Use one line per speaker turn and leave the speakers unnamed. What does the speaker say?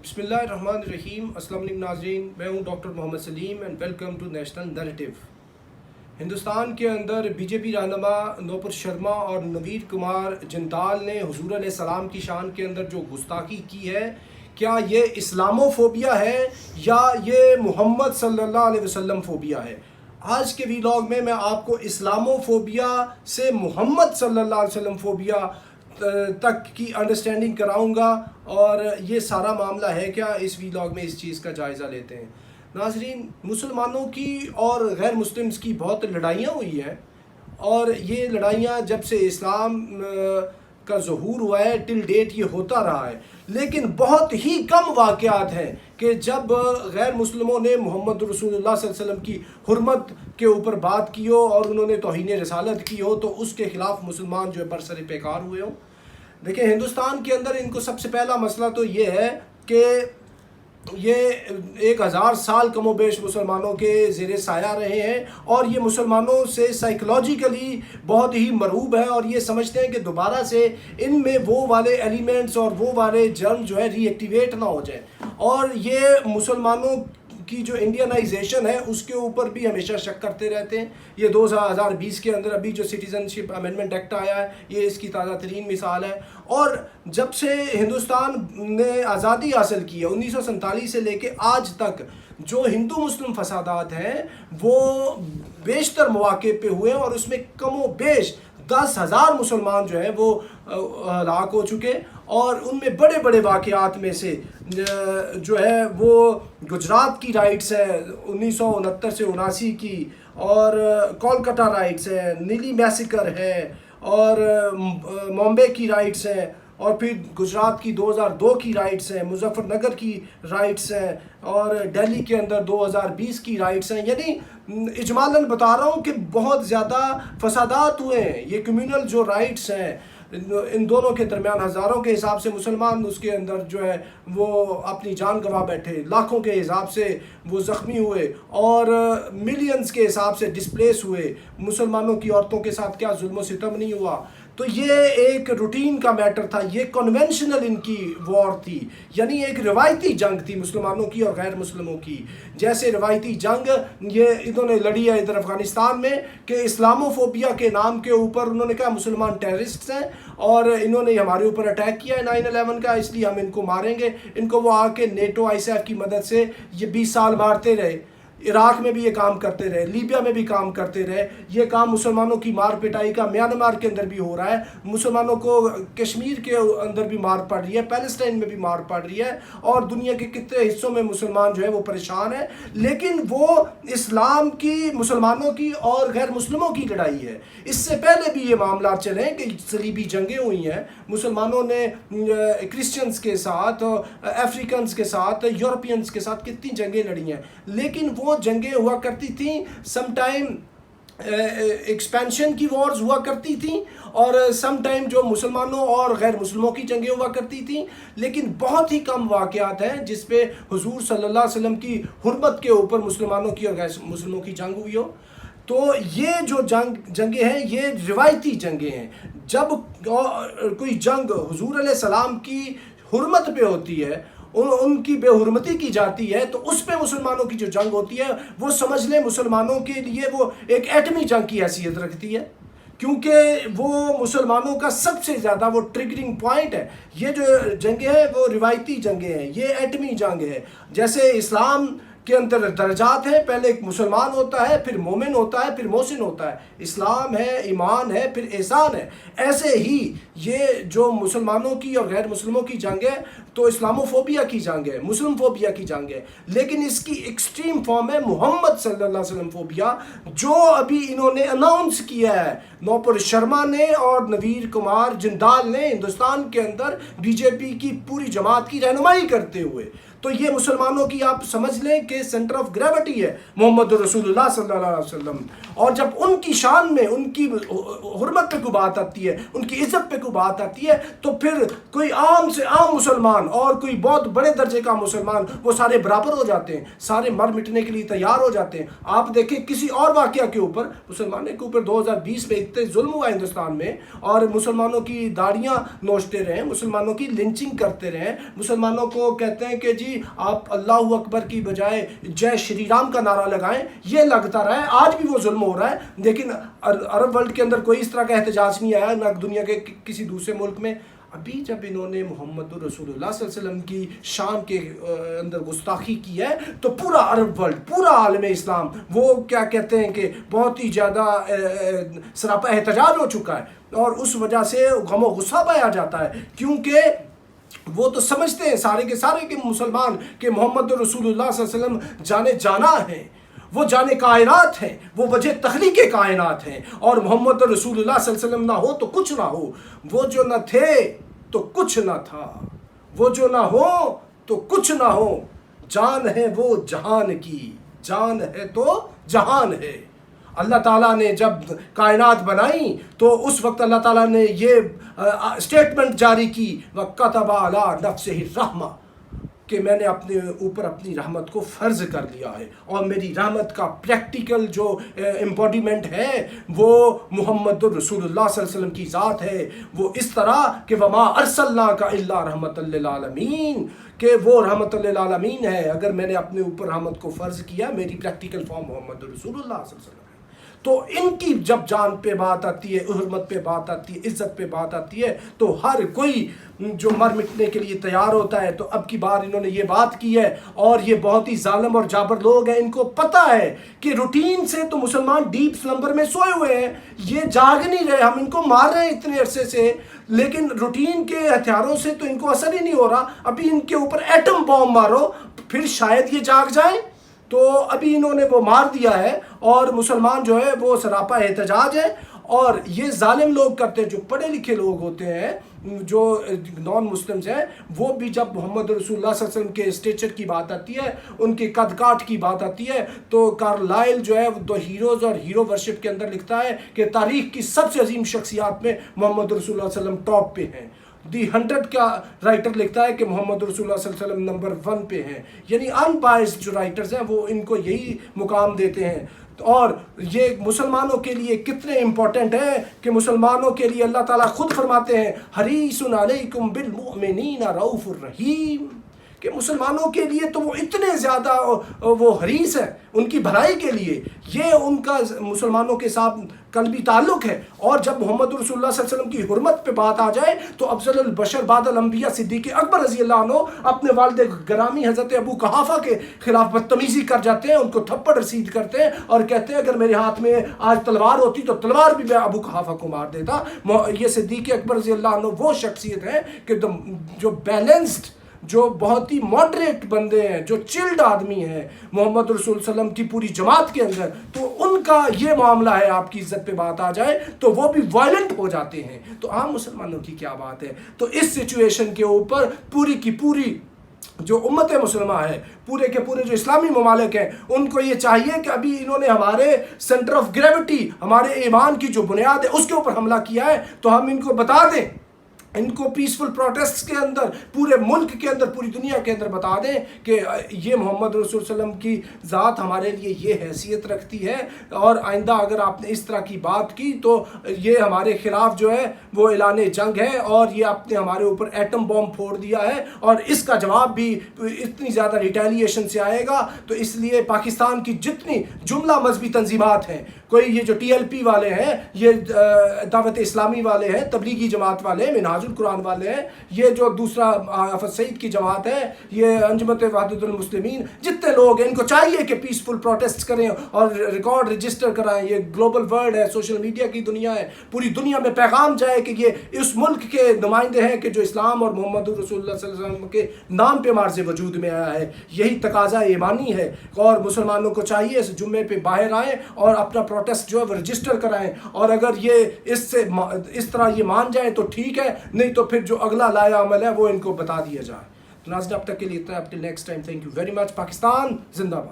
بسم اللہ الرحمن الرحیم۔ السلام علیکم ناظرین، میں ہوں doctor Muhammad Saleem and welcome to National Narrative. Hindustan کے اندر بی جے پی رہنما نوپر شرما اور نوید کمار جندال نے حضور علیہ السلام کی شان کے اندر جو گستاخی کی ہے، کیا یہ اسلامو فوبیا ہے یا یہ محمد صلی اللہ علیہ وسلم فوبیا ہے؟ آج کے ویلاگ میں آپ کو اسلامو فوبیا سے محمد صلی اللہ علیہ وسلم فوبیا تک کی انڈرسٹینڈنگ کراؤں گا، اور یہ سارا معاملہ ہے کیا، اس ویلاگ میں اس چیز کا جائزہ لیتے ہیں۔ ناظرین، مسلمانوں کی اور غیر مسلمز کی بہت لڑائیاں ہوئی ہیں، اور یہ لڑائیاں جب سے اسلام کا ظہور ہوا ہے ٹل ڈیٹ یہ ہوتا رہا ہے، لیکن بہت ہی کم واقعات ہیں کہ جب غیر مسلموں نے محمد رسول اللہ صلی اللہ علیہ وسلم کی حرمت کے اوپر بات کی ہو اور انہوں نے توہین رسالت کی ہو تو اس کے خلاف مسلمان جو ہے برسر پیکار ہوئے ہوں۔ دیکھیں، ہندوستان کے اندر ان کو سب سے پہلا مسئلہ تو یہ ہے کہ یہ 1000 سال کم و بیش مسلمانوں کے زیر سایہ رہے ہیں، اور یہ مسلمانوں سے سائیکلوجیکلی بہت ہی مرعوب ہے، اور یہ سمجھتے ہیں کہ دوبارہ سے ان میں وہ والے ایلیمنٹس اور وہ والے جرم جو ہے ری ایکٹیویٹ نہ ہو جائیں، اور یہ مسلمانوں کی جو انڈینائزیشن ہے اس کے اوپر بھی ہمیشہ شک کرتے رہتے ہیں۔ یہ 2020 کے اندر ابھی جو سٹیزن شپ امینڈمنٹ ایکٹ آیا ہے، یہ اس کی تازہ ترین مثال ہے۔ اور جب سے ہندوستان نے آزادی حاصل کی ہے 1947 سے لے کے آج تک، جو ہندو مسلم فسادات ہیں وہ بیشتر مواقع پہ ہوئے، اور اس میں کم و بیش 10,000 مسلمان جو ہیں وہ ہلاک ہو چکے، اور ان میں بڑے بڑے واقعات میں سے جو ہے وہ گجرات کی رائٹس ہے 1969 سے 79 کی، اور کولکتہ رائٹس ہے، نیلی میسیکر ہے، اور ممبئی کی رائٹس ہیں، اور پھر گجرات کی 2002 کی رائٹس ہیں، مظفر نگر کی رائٹس ہیں، اور دہلی کے اندر 2020 کی رائٹس ہیں۔ یعنی اجمالاً بتا رہا ہوں کہ بہت زیادہ فسادات ہوئے ہیں۔ یہ کمیونل جو رائٹس ہیں ان دونوں کے درمیان ہزاروں کے حساب سے مسلمان اس کے اندر جو ہے وہ اپنی جان گنوا بیٹھے، لاکھوں کے حساب سے وہ زخمی ہوئے، اور ملینز کے حساب سے ڈسپلیس ہوئے۔ مسلمانوں کی عورتوں کے ساتھ کیا ظلم و ستم نہیں ہوا؟ تو یہ ایک روٹین کا میٹر تھا، یہ کنونشنل ان کی وار تھی، یعنی ایک روایتی جنگ تھی مسلمانوں کی اور غیر مسلموں کی۔ جیسے روایتی جنگ یہ انہوں نے لڑی ہے ادھر افغانستان میں کہ اسلامو فوبیا کے نام کے اوپر انہوں نے کہا مسلمان ٹیررسٹس ہیں، اور انہوں نے ہمارے اوپر اٹیک کیا ہے 9/11 کا، اس لیے ہم ان کو ماریں گے۔ ان کو وہ آ کے نیٹو ISAF کی مدد سے یہ 20 سال مارتے رہے۔ عراق میں بھی یہ کام کرتے رہے، لیبیا میں بھی کام کرتے رہے۔ یہ کام مسلمانوں کی مار پٹائی کا میانمار کے اندر بھی ہو رہا ہے، مسلمانوں کو کشمیر کے اندر بھی مار پڑ رہی ہے، پیلسٹائن میں بھی مار پڑ رہی ہے، اور دنیا کے کتنے حصوں میں مسلمان جو ہے وہ پریشان ہیں۔ لیکن وہ اسلام کی، مسلمانوں کی اور غیر مسلموں کی لڑائی ہے۔ اس سے پہلے بھی یہ معاملات چلے کہ صلیبی جنگیں ہوئی ہیں، مسلمانوں نے کرسچنز کے ساتھ، افریکنز کے ساتھ، یورپینز کے ساتھ کتنی جنگیں لڑی ہیں، لیکن وہ جنگیں ہوا کرتی تھیں سم ٹائم ایکسپینشن کی وارز ہوا کرتی تھیں، اور سم ٹائم جو مسلمانوں اور غیر مسلموں کی جنگیں ہوا کرتی تھیں، لیکن بہت ہی کم واقعات ہیں جس پہ حضور صلی اللہ علیہ وسلم کی حرمت کے اوپر مسلمانوں کی اور غیر مسلموں کی جنگ ہوئی ہو۔ تو یہ جو جنگیں ہیں یہ روایتی جنگیں ہیں۔ جب کوئی جنگ حضور علیہ السلام کی حرمت پہ ہوتی ہے، ان کی بے حرمتی کی جاتی ہے، تو اس پہ مسلمانوں کی جو جنگ ہوتی ہے وہ سمجھ لیں مسلمانوں کے لیے وہ ایک ایٹمی جنگ کی حیثیت رکھتی ہے، کیونکہ وہ مسلمانوں کا سب سے زیادہ وہ ٹریگرنگ پوائنٹ ہے۔ یہ جو جنگیں ہیں وہ روایتی جنگیں ہیں، یہ ایٹمی جنگ ہے۔ جیسے اسلام کے اندر درجات ہیں، پہلے ایک مسلمان ہوتا ہے، پھر مومن ہوتا ہے، پھر محسن ہوتا ہے، اسلام ہے، ایمان ہے، پھر احسان ہے۔ ایسے ہی یہ جو مسلمانوں کی اور غیر مسلموں کی جنگ ہے تو اسلامو فوبیا کی جنگ ہے، مسلم فوبیا کی جنگ ہے، لیکن اس کی ایکسٹریم فارم ہے محمد صلی اللہ علیہ وسلم فوبیا، جو ابھی انہوں نے اناؤنس کیا ہے نوپر شرما نے اور نوید کمار جندال نے ہندوستان کے اندر بی جے پی کی پوری جماعت کی رہنمائی کرتے ہوئے۔ تو یہ مسلمانوں کی آپ سمجھ لیں کے سینٹر آف گریوٹی ہے محمد رسول اللہ صلی اللہ علیہ وسلم. اور جب ان کی شان میں، ان کی حرمت پہ کوئی بات آتی ہے، ان کی عزت پہ کوئی بات آتی ہے، تو پھر کوئی عام سے عام مسلمان اور کوئی بہت بڑے درجے کا مسلمان وہ سارے برابر ہو جاتے ہیں، سارے مر مٹنے کے لیے تیار ہو جاتے ہیں. آپ دیکھیں کسی اور واقعہ کے اوپر، مسلمانوں کے اوپر 2020 میں اتنے ظلم ہوا ہندوستان میں، اور مسلمانوں کی داڑیاں نوچتے رہے، مسلمانوں کی لنچنگ کرتے رہے، مسلمانوں کو کہتے ہیں کہ جی آپ اللہ اکبر کی بجائے جے شری رام کا نعرہ لگائیں، یہ لگتا رہا ہے. آج بھی وہ ظلم ہو رہا ہے، لیکن عرب ورلڈ کے اندر کوئی اس طرح کا احتجاج نہیں آیا، نہ دنیا کے کسی دوسرے ملک میں. ابھی جب انہوں نے محمد رسول اللہ صلی اللہ علیہ وسلم کی شان کے اندر گستاخی کی ہے تو پورا عرب ورلڈ، پورا عالم اسلام وہ کیا کہتے ہیں کہ بہت ہی زیادہ سراپا احتجاج ہو چکا ہے، اور اس وجہ سے غم و غصہ پایا جاتا ہے، کیونکہ وہ تو سمجھتے ہیں سارے کے سارے کہ مسلمان کہ محمد رسول اللہ صلی اللہ علیہ وسلم جانے جانا ہے، وہ جانے کائنات ہیں، وہ وجہ تخلیق کائنات ہیں، اور محمد رسول اللہ صلی اللہ علیہ وسلم نہ ہو تو کچھ نہ ہو. وہ جو نہ تھے تو کچھ نہ تھا، وہ جو نہ ہو تو کچھ نہ ہو. جان ہے وہ جہان کی، جان ہے تو جہان ہے. اللہ تعالیٰ نے جب کائنات بنائی تو اس وقت اللہ تعالیٰ نے یہ اسٹیٹمنٹ جاری کی وَكَتَبَ عَلَىٰ نَفْسِهِ الرَّحْمَةَ کہ میں نے اپنے اوپر اپنی رحمت کو فرض کر لیا ہے، اور میری رحمت کا پریکٹیکل جو امبوڈیمنٹ ہے وہ محمد رسول اللہ صلی اللہ علیہ وسلم کی ذات ہے. وہ اس طرح کہ وَمَا أَرْسَلْنَاكَ إِلَّا رَحْمَةً لِّلْعَالَمِينَ، کہ وہ رحمت للعالمین ہے. اگر میں نے اپنے اوپر رحمت کو فرض کیا، میری پریکٹیکل فارم محمد رسول اللہ صلی اللہ علیہ وسلم ہے. تو ان کی جب جان پہ بات آتی ہے، حرمت پہ بات آتی ہے، عزت پہ بات آتی ہے، تو ہر کوئی جو مر مٹنے کے لیے تیار ہوتا ہے. تو اب کی بار انہوں نے یہ بات کی ہے، اور یہ بہت ہی ظالم اور جابر لوگ ہیں. ان کو پتہ ہے کہ روٹین سے تو مسلمان ڈیپ سلمبر میں سوئے ہوئے ہیں، یہ جاگ نہیں رہے، ہم ان کو مار رہے ہیں اتنے عرصے سے، لیکن روٹین کے ہتھیاروں سے تو ان کو اثر ہی نہیں ہو رہا. ابھی ان کے اوپر ایٹم بام مارو، پھر شاید یہ جاگ جائیں. تو ابھی انہوں نے وہ مار دیا ہے، اور مسلمان جو ہے وہ سراپا احتجاج ہے. اور یہ ظالم لوگ کرتے ہیں، جو پڑھے لکھے لوگ ہوتے ہیں، جو نان مسلمز ہیں، وہ بھی جب محمد رسول اللہ صلی اللہ علیہ وسلم کے اسٹیچر کی بات آتی ہے، ان کے قد کاٹ کی بات آتی ہے، تو کارلائل جو ہے دو ہیروز اور ہیرو ورشپ کے اندر لکھتا ہے کہ تاریخ کی سب سے عظیم شخصیات میں محمد رسول اللہ صلی اللہ علیہ وسلم ٹاپ پہ ہیں. دی 100 کا رائٹر لکھتا ہے کہ محمد رسول اللہ صلی اللہ علیہ وسلم نمبر 1 پہ ہیں. یعنی ان بائسڈ جو رائٹرز ہیں وہ ان کو یہی مقام دیتے ہیں. اور یہ مسلمانوں کے لیے کتنے امپورٹنٹ ہے کہ مسلمانوں کے لیے اللہ تعالیٰ خود فرماتے ہیں حریص علیکم بالمؤمنین رؤوف الرحیم، کہ مسلمانوں کے لیے تو وہ اتنے زیادہ وہ حریص ہیں ان کی بھلائی کے لیے. یہ ان کا مسلمانوں کے ساتھ قلبی تعلق ہے. اور جب محمد رسول اللہ صلی اللہ علیہ وسلم کی حرمت پہ بات آ جائے تو افضل البشر بعد الانبیاء صدیق اکبر رضی اللہ عنہ اپنے والد گرامی حضرت ابو قحافہ کے خلاف بدتمیزی کر جاتے ہیں، ان کو تھپڑ رسید کرتے ہیں، اور کہتے ہیں اگر میرے ہاتھ میں آج تلوار ہوتی تو تلوار بھی میں ابو قحافہ کو مار دیتا. یہ صدیق اکبر رضی اللہ عنہ وہ شخصیت ہے کہ جو بیلنسڈ، جو بہت ہی ماڈریٹ بندے ہیں، جو چلڈ آدمی ہیں محمد رسول صلی اللہ علیہ وسلم کی پوری جماعت کے اندر. تو ان کا یہ معاملہ ہے، آپ کی عزت پہ بات آ جائے تو وہ بھی وائلنٹ ہو جاتے ہیں. تو عام مسلمانوں کی کیا بات ہے؟ تو اس سچویشن کے اوپر پوری کی پوری جو امت مسلمہ ہے، پورے کے پورے جو اسلامی ممالک ہیں، ان کو یہ چاہیے کہ ابھی انہوں نے ہمارے سینٹر آف گریوٹی، ہمارے ایمان کی جو بنیاد ہے اس کے اوپر حملہ کیا ہے، تو ہم ان کو بتا دیں، ان کو پیسفل پروٹیسٹ کے اندر پورے ملک کے اندر، پوری دنیا کے اندر بتا دیں کہ یہ محمد رسول صلی اللہ علیہ وسلم کی ذات ہمارے لیے یہ حیثیت رکھتی ہے، اور آئندہ اگر آپ نے اس طرح کی بات کی تو یہ ہمارے خلاف جو ہے وہ اعلان جنگ ہے، اور یہ آپ نے ہمارے اوپر ایٹم بم پھوڑ دیا ہے، اور اس کا جواب بھی اتنی زیادہ ریٹیلیشن سے آئے گا. تو اس لیے پاکستان کی جتنی جملہ مذہبی تنظیمات ہیں، کوئی یہ جو ٹی ایل پی والے ہیں، یہ دعوت اسلامی والے ہیں، تبلیغی جماعت والے ہیں، منہاج القرآن والے ہیں، یہ جو دوسرا حافظ سعید کی جماعت ہے، یہ انجمت وحدت المسلمین، جتنے لوگ ہیں ان کو چاہیے کہ پیسفل پروٹیسٹ کریں اور ریکارڈ رجسٹر کرائیں. یہ گلوبل ورلڈ ہے، سوشل میڈیا کی دنیا ہے، پوری دنیا میں پیغام جائے کہ یہ اس ملک کے نمائندے ہیں کہ جو اسلام اور محمد رسول اللہ صلی اللہ علیہ وسلم کے نام پہ مارز وجود میں آیا ہے. یہی تقاضا ایمانی ہے، اور مسلمانوں کو چاہیے اس جمعے پہ باہر آئیں اور اپنا پروٹیسٹ جو ہے وہ رجسٹر کرائیں. اور اگر یہ اس طرح یہ مان جائیں تو ٹھیک ہے، نہیں تو پھر جو اگلا لایا عمل ہے وہ ان کو بتا دیا جائے. تو ناظرین اب تک کے لیے اتنا. اب till next time, thank you very much. Pakistan زندہ باد.